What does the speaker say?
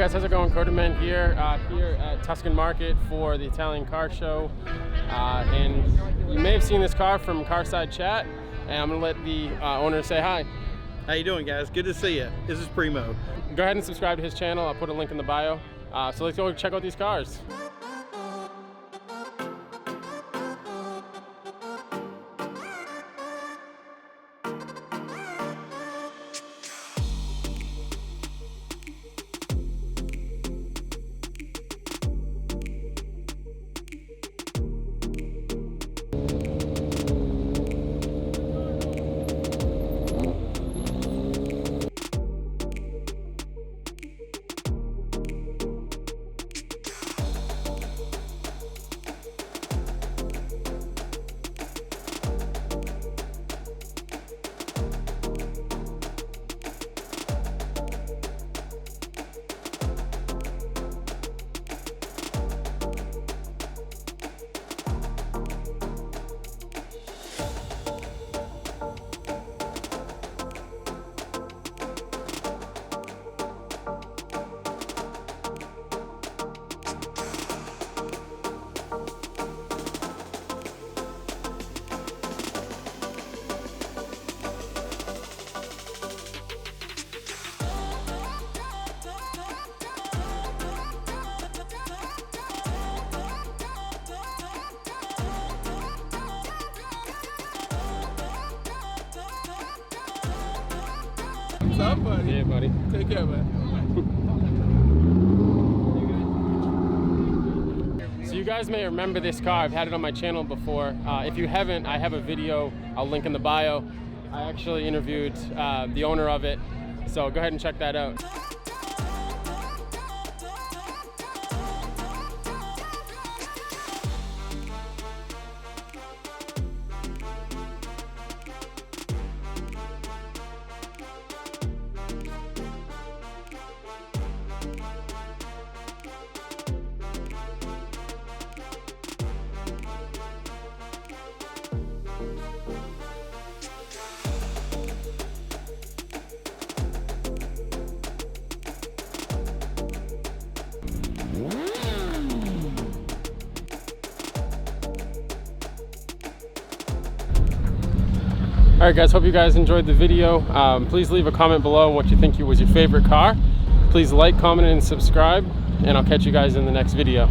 guys, how's it going? CoderMan here, here at Tuscan Market for the Italian car show. And you may have seen this car from Carside Chat, and I'm gonna let the owner say hi. How you doing, guys? Good to see you. This is Primo. Go ahead and subscribe to his channel. I'll put a link in the bio. So let's go check out these cars. What's up, buddy? Yeah, buddy. Take care, man. So you guys may remember this car. I've had it on my channel before. If you haven't, I have a video I'll link in the bio. I actually interviewed the owner of it, so go ahead and check that out. Alright guys, hope you guys enjoyed the video. Please leave a comment below what you think was your favorite car. Please like, comment, and subscribe, and I'll catch you guys in the next video.